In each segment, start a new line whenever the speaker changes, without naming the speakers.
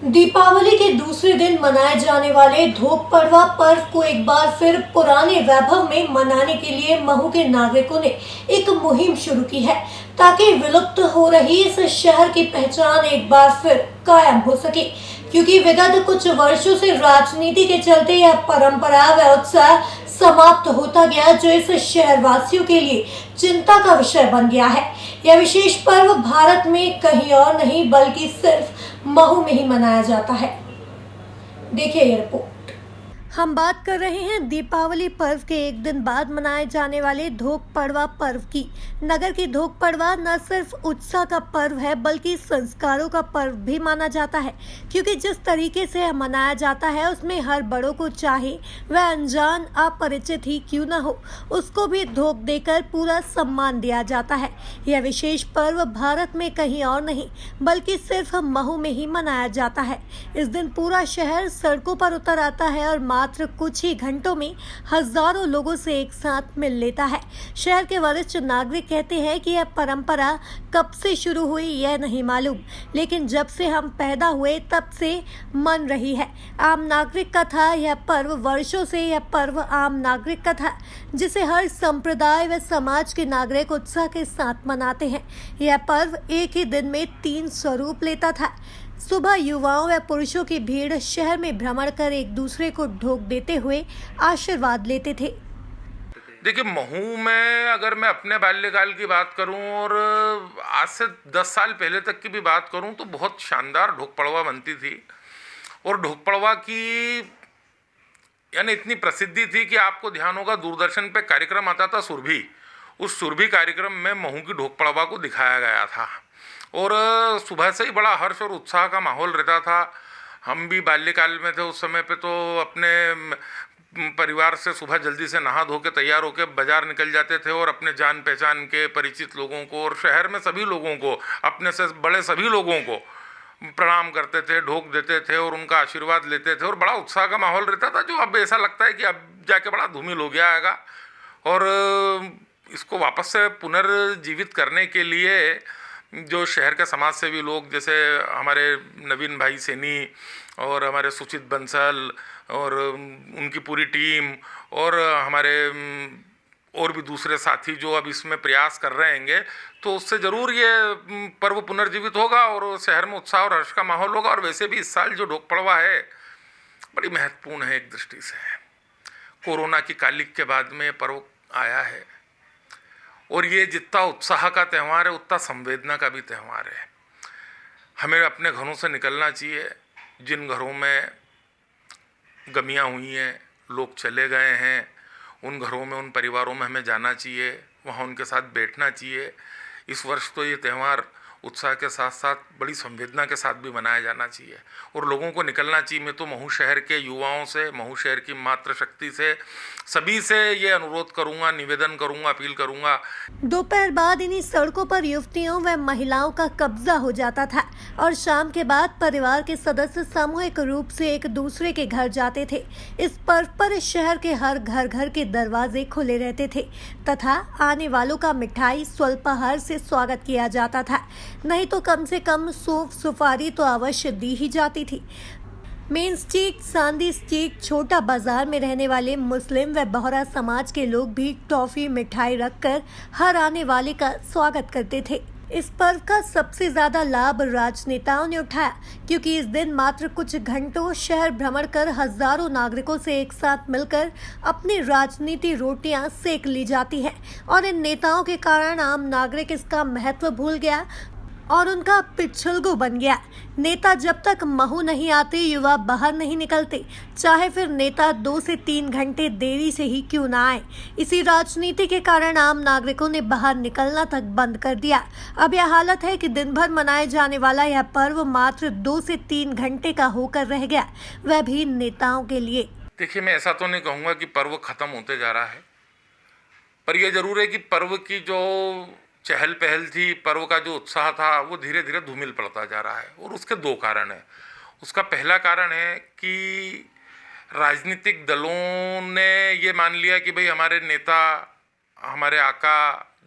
दीपावली के दूसरे दिन मनाए जाने वाले धोक पड़वा पर्व को एक बार फिर पुराने वैभव में मनाने के लिए महू के नागरिकों ने एक मुहिम शुरू की है ताकि विलुप्त हो रही इस शहर की पहचान एक बार फिर कायम हो सके। क्योंकि विगत कुछ वर्षों से राजनीति के चलते यह परंपरा व उत्साह समाप्त होता गया, जो इस शहर वासियों के लिए चिंता का विषय बन गया है। यह विशेष पर्व भारत में कहीं और नहीं बल्कि सिर्फ महू में ही मनाया जाता है। देखिए ये रिपोर्ट। हम बात कर रहे हैं दीपावली पर्व के एक दिन बाद मनाए जाने वाले धोक पड़वा पर्व की। नगर की धोक पड़वा न सिर्फ उत्साह का पर्व है बल्कि संस्कारों का पर्व भी माना जाता है, क्योंकि जिस तरीके से यह मनाया जाता है उसमें हर बड़ों को चाहे वह अनजान अपरिचित ही क्यों न हो, उसको भी धोक देकर पूरा सम्मान दिया जाता है। यह विशेष पर्व भारत में कहीं और नहीं बल्कि सिर्फ महू में ही मनाया जाता है। इस दिन पूरा शहर सड़कों पर उतर आता है और मात्र कुछ ही घंटों में हजारों लोगों से एक साथ मिल लेता है। शहर के वरिष्ठ नागरिक कहते हैं कि यह परंपरा कब से शुरू हुई यह नहीं मालूम, लेकिन जब से हम पैदा हुए तब से मन रही है। आम नागरिक का था यह पर्व, वर्षों से यह पर्व आम नागरिक का था, जिसे हर संप्रदाय व समाज के नागरिक उत्साह के साथ मनाते हैं। यह पर्व एक ही दिन में 3 स्वरूप लेता था। सुबह युवाओं व पुरुषों की भीड़ शहर में भ्रमण कर एक दूसरे को ढोक देते हुए आशीर्वाद लेते थे।
देखिए, महू में अगर मैं अपने बाल्यकाल की बात करूं और आज से 10 साल पहले तक की भी बात करूं तो बहुत शानदार ढोक पड़वा बनती थी। और ढोक पड़वा की यानी इतनी प्रसिद्धि थी कि आपको ध्यान होगा दूरदर्शन पे कार्यक्रम आता था सुरभि। उस सुरभि कार्यक्रम में महू की ढोक पड़वा को दिखाया गया था और सुबह से ही बड़ा हर्ष और उत्साह का माहौल रहता था। हम भी बाल्यकाल में थे उस समय पे, तो अपने परिवार से सुबह जल्दी से नहा धो के तैयार होकर बाजार निकल जाते थे और अपने जान पहचान के परिचित लोगों को और शहर में सभी लोगों को, अपने से बड़े सभी लोगों को प्रणाम करते थे, ढोक देते थे और उनका आशीर्वाद लेते थे और बड़ा उत्साह का माहौल रहता था, जो अब ऐसा लगता है कि अब जाके बड़ा धूमिल हो गया है। और इसको वापस से पुनर्जीवित करने के लिए जो शहर के समाज सेवी लोग, जैसे हमारे नवीन भाई सैनी और हमारे सुचित बंसल और उनकी पूरी टीम और हमारे और भी दूसरे साथी जो अब इसमें प्रयास कर रहे हैंगे, तो उससे ज़रूर ये पर्व पुनर्जीवित होगा और शहर में उत्साह और हर्ष का माहौल होगा। और वैसे भी इस साल जो ढोक पड़वा है बड़ी महत्वपूर्ण है एक दृष्टि से। कोरोना की कालिक के बाद में पर्व आया है और ये जितना उत्साह का त्यौहार है उतना संवेदना का भी त्यौहार है। हमें अपने घरों से निकलना चाहिए। जिन घरों में गमियां हुई हैं, लोग चले गए हैं, उन घरों में, उन परिवारों में हमें जाना चाहिए, वहाँ उनके साथ बैठना चाहिए। इस वर्ष तो ये त्यौहार उत्साह के साथ साथ बड़ी संवेदना के साथ भी मनाया जाना चाहिए और लोगों को निकलना चाहिए। मैं तो महू शहर के युवाओं से, महू शहर की मातृशक्ति से, सभी से ये अनुरोध करूंगा, निवेदन करूंगा, अपील करूंगा।
दोपहर बाद इन्हीं सड़कों पर युवतियों व महिलाओं का कब्जा हो जाता था और शाम के बाद परिवार के सदस्य सामूहिक रूप से एक दूसरे के घर जाते थे। इस पर्व पर शहर के हर घर के दरवाजे खुले रहते थे तथा आने वालों का मिठाई स्वल्पाहार से स्वागत किया जाता था, नहीं तो कम से कम सूफ सुपारी तो अवश्य दी ही जाती थी। मेन स्ट्रीट, सांदी स्ट्रीट, छोटा बाजार में रहने वाले मुस्लिम व बोहरा समाज के लोग भी टॉफी मिठाई रखकर हर आने वाले का स्वागत करते थे। इस पर्व का सबसे ज्यादा लाभ राजनेताओं ने उठाया, क्योंकि इस दिन मात्र कुछ घंटों शहर भ्रमण कर हजारों नागरिकों से एक साथ मिलकर अपनी राजनीति रोटियां सेक ली जाती हैं और इन नेताओं के कारण आम नागरिक इसका महत्व भूल गया और उनका पिछलगू बन गया। नेता जब तक महू नहीं आते युवा बाहर नहीं निकलते, चाहे फिर नेता 2 से 3 घंटे देरी से ही क्यों ना आए। इसी राजनीति के कारण आम नागरिकों ने बाहर निकलना तक बंद कर दिया। अब यह हालत है कि दिन भर मनाए जाने वाला यह पर्व मात्र 2 से 3 घंटे का होकर रह गया, वह भी नेताओं के लिए।
देखिए, मैं ऐसा तो नहीं कहूँगा कि पर्व खत्म होते जा रहा है, पर यह जरूर है कि पर्व की जो चहल पहल थी, पर्व का जो उत्साह था, वो धीरे धीरे धूमिल पड़ता जा रहा है। और उसके 2 कारण हैं। उसका पहला कारण है कि राजनीतिक दलों ने ये मान लिया कि भाई हमारे नेता, हमारे आका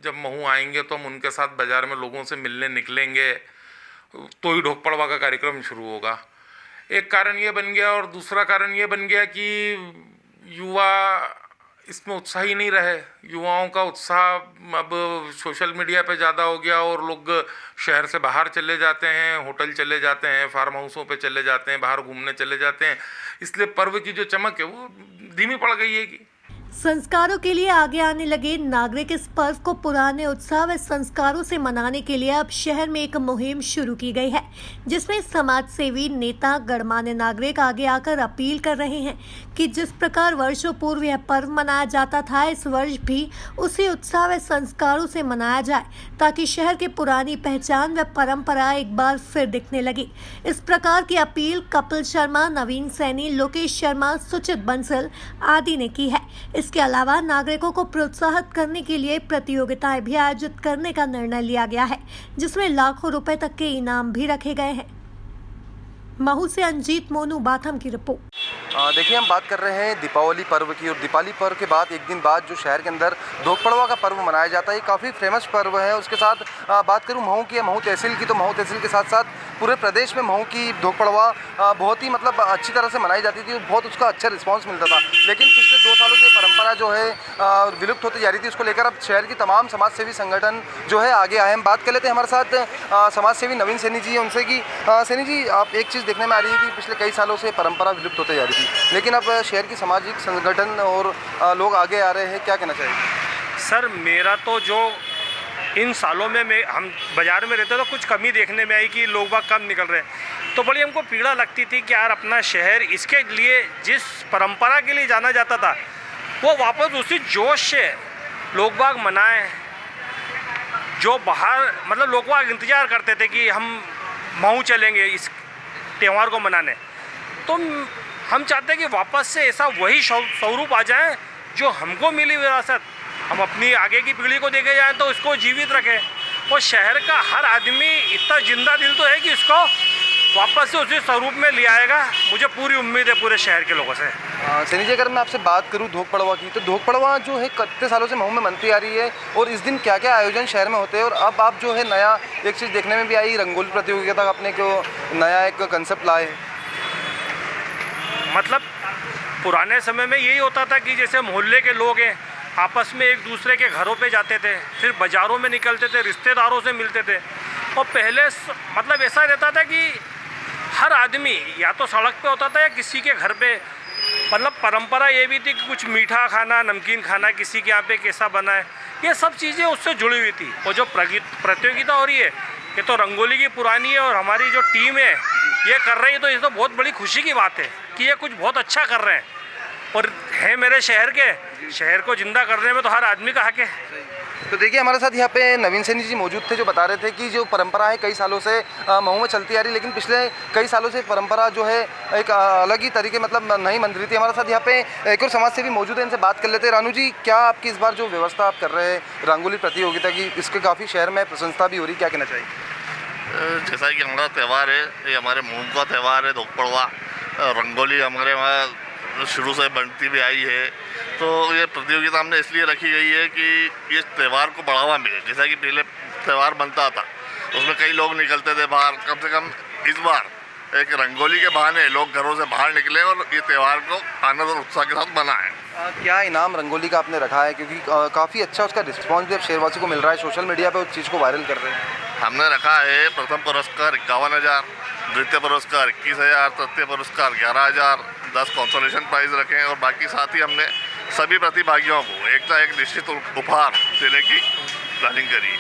जब महू आएंगे तो हम उनके साथ बाज़ार में लोगों से मिलने निकलेंगे, तो ही ढोक पड़वा का कार्यक्रम शुरू होगा। एक कारण ये बन गया, और दूसरा कारण ये बन गया कि युवा इसमें उत्साही नहीं रहे। युवाओं का उत्साह अब सोशल मीडिया पे ज़्यादा हो गया, और लोग शहर से बाहर चले जाते हैं, होटल चले जाते हैं, फार्म हाउसों पे चले जाते हैं, बाहर घूमने चले जाते हैं। इसलिए पर्व की जो चमक है वो धीमी पड़ गई है कि
संस्कारों के लिए आगे आने लगे नागरिक इस पर्व को पुराने उत्साह व संस्कारों से मनाने के लिए अब शहर में एक मुहिम शुरू की गई है, जिसमें समाज सेवी नेता गणमान्य नागरिक आगे आकर अपील कर रहे हैं कि जिस प्रकार वर्षों पूर्व यह पर्व मनाया जाता था, इस वर्ष भी उसी उत्साह व संस्कारों से मनाया जाए, ताकि शहर की पुरानी पहचान व परंपरा एक बार फिर दिखने लगी। इस प्रकार की अपील कपिल शर्मा, नवीन सैनी, लोकेश शर्मा, सुचित बंसल आदि ने की है। इसके अलावा नागरिकों को प्रोत्साहित करने के लिए प्रतियोगिताएं भी आयोजित करने का निर्णय लिया गया है, जिसमें लाखों रुपए तक के इनाम भी रखे गए हैं। महू से अंजीत मोनू बाथम की रिपोर्ट।
देखिए, हम बात कर रहे हैं दीपावली पर्व की, और दीपावली पर्व के बाद एक दिन बाद जो शहर के अंदर धोक पड़वा का पर्व मनाया जाता है, ये काफ़ी फेमस पर्व है। उसके साथ बात करूँ महू की, महू तहसील की, तो महू तहसील के साथ साथ पूरे प्रदेश में महू की धोक पड़वा बहुत ही मतलब अच्छी तरह से मनाई जाती थी, बहुत उसका अच्छा रिस्पॉन्स मिलता था। लेकिन पिछले 2 सालों से परंपरा जो है विलुप्त होती जा रही थी, उसको लेकर अब शहर की तमाम समाज सेवी संगठन जो है आगे आए। हम बात कर लेते हैं, हमारे साथ समाज सेवी नवीन सैनी जी हैं, उनसे कि सैनी जी, आप एक चीज़ देखने में आ रही है कि पिछले कई सालों से परंपरा विलुप्त होते जा रही थी, लेकिन अब शहर की सामाजिक संगठन और लोग आगे आ रहे हैं, क्या कहना चाहिए?
सर, मेरा तो जो इन सालों में हम बाज़ार में रहते तो कुछ कमी देखने में आई कि लोग बाग कम निकल रहे हैं, तो बड़ी हमको पीड़ा लगती थी कि यार अपना शहर इसके लिए जिस परंपरा के लिए जाना जाता था वो वापस उसी जोश से लोग बाग मनाएं जो बाहर मतलब लोग बाग इंतज़ार करते थे कि हम महू चलेंगे इस त्यौहार को मनाने। तो हम चाहते हैं कि वापस से ऐसा वही स्वरूप आ जाए जो हमको मिली विरासत, हम अपनी आगे की पीढ़ी को देके जाएं तो उसको जीवित रखें। और शहर का हर आदमी इतना जिंदा दिल तो है कि इसको वापस से उसी स्वरूप में ले आएगा। मुझे पूरी उम्मीद है पूरे शहर के लोगों से।
सैनी जी, अगर मैं आपसे बात करूं धोक पड़वा की, तो धोक पड़वा जो है कितने सालों से महू में मनती आ रही है, और इस दिन क्या क्या आयोजन शहर में होते हैं, और अब आप जो है नया एक चीज़ देखने में भी आई, रंगोली प्रतियोगिता अपने को नया एक कंसेप्ट लाए हैं।
मतलब पुराने समय में यही होता था कि जैसे मोहल्ले के लोग हैं आपस में एक दूसरे के घरों पे जाते थे, फिर बाज़ारों में निकलते थे, रिश्तेदारों से मिलते थे। और पहले मतलब ऐसा रहता था कि हर आदमी या तो सड़क पे होता था या किसी के घर पे। मतलब परंपरा ये भी थी कि कुछ मीठा खाना, नमकीन खाना, किसी के यहाँ पे कैसा बना है, ये सब चीज़ें उससे जुड़ी हुई थी। और जो प्रतियोगिता हो रही है ये तो रंगोली की पुरानी है, और हमारी जो टीम है ये कर रही है, तो ये तो बहुत बड़ी खुशी की बात है कि ये कुछ बहुत अच्छा कर रहे हैं, और है मेरे शहर को जिंदा करने में तो हर आदमी का हक है।
तो देखिए, हमारे साथ यहाँ पे नवीन सैनी जी मौजूद थे, जो बता रहे थे कि जो परंपरा है कई सालों से महू में चलती आ रही, लेकिन पिछले कई सालों से परंपरा जो है एक अलग ही तरीके मतलब नहीं बन रही थी। हमारे साथ यहाँ पे एक और समाज सेवी मौजूद है, इनसे बात कर लेते हैं। रानू जी, क्या आपकी इस बार जो व्यवस्था आप कर रहे हैं रंगोली प्रतियोगिता की, इसके काफ़ी शहर में प्रशंसा भी हो रही, क्या कहना चाहिए?
जैसा कि हमारा त्यौहार है, ये हमारे महू का त्यौहार है धोक पड़वा। रंगोली हमारे वहाँ शुरू से बनती भी आई है, तो ये प्रतियोगिता हमने इसलिए रखी गई है कि ये त्यौहार को बढ़ावा मिले। जैसा कि पहले त्यौहार बनता था उसमें कई लोग निकलते थे बाहर, कम से कम इस बार एक रंगोली के बहाने लोग घरों से बाहर निकले और ये त्यौहार को आनंद और उत्साह के साथ मनाएं।
क्या इनाम रंगोली का आपने रखा है, क्योंकि काफ़ी अच्छा उसका रिस्पॉन्स भी अब शहरवासी को मिल रहा है, सोशल मीडिया पे उस चीज़ को वायरल कर रहे हैं?
हमने रखा है प्रथम पुरस्कार 51,000, द्वितीय पुरस्कार 21,000, तृतीय पुरस्कार 11,000, 10 कंसोलेशन प्राइज़ रखे हैं, और बाकी साथ ही हमने सभी प्रतिभागियों को एक निश्चित उपहार देने की प्लानिंग करी।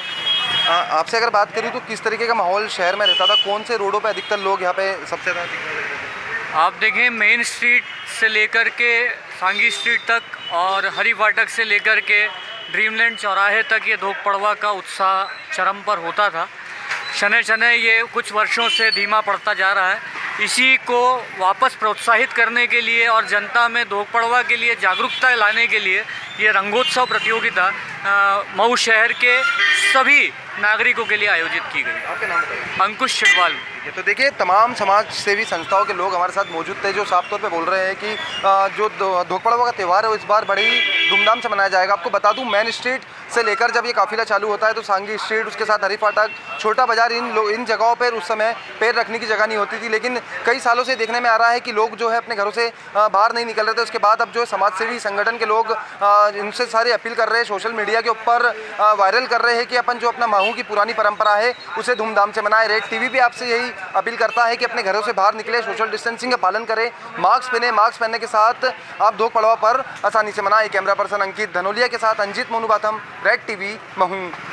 आपसे अगर बात करूँ तो किस तरीके का माहौल शहर में रहता था, कौन से रोडों पे अधिकतर लोग यहाँ पे सबसे ज़्यादा दिखने देते थे?
आप देखें, मेन स्ट्रीट से लेकर के सांगी स्ट्रीट तक और हरी फाटक से लेकर के ड्रीमलैंड चौराहे तक ये धोक पड़वा का उत्साह चरम पर होता था। शनै शनै ये कुछ वर्षों से धीमा पड़ता जा रहा है। इसी को वापस प्रोत्साहित करने के लिए और जनता में धोक पड़वा के लिए जागरूकता लाने के लिए ये रंगोत्सव प्रतियोगिता मऊ शहर के सभी नागरिकों के लिए आयोजित की गई।
आपके नाम बताइए।
अंकुश शिरवाल।
तो देखिए, तमाम समाज सेवी संस्थाओं के लोग हमारे साथ मौजूद थे, जो साफ तौर पे बोल रहे हैं कि जो धोक पड़वा का त्यौहार है वो इस बार बड़ी धूमधाम से मनाया जाएगा। आपको बता दूं, मेन स्ट्रीट से लेकर जब ये काफिला चालू होता है तो सांगी स्ट्रीट, उसके साथ हरी फाटक, छोटा बाजार, इन जगहों पर उस समय पैर रखने की जगह नहीं होती थी। लेकिन कई सालों से देखने में आ रहा है कि लोग जो है अपने घरों से बाहर नहीं निकल रहे थे। उसके बाद अब जो है समाज सेवी संगठन के लोग इनसे सारे अपील कर रहे हैं, सोशल मीडिया के ऊपर वायरल कर रहे हैं कि अपन जो अपना महू की पुरानी परंपरा है उसे धूमधाम से मनाएं। रेड टीवी भी आपसे यही अपील करता है कि अपने घरों से बाहर निकले, सोशल डिस्टेंसिंग का पालन करें, मास्क पहने, मास्क पहनने के साथ आप धोख पड़वा पर आसानी से मनाएं। कैमरा पर्सन अंकित धनोलिया के साथ अंजित मोनू बाथम, रेड टीवी महू।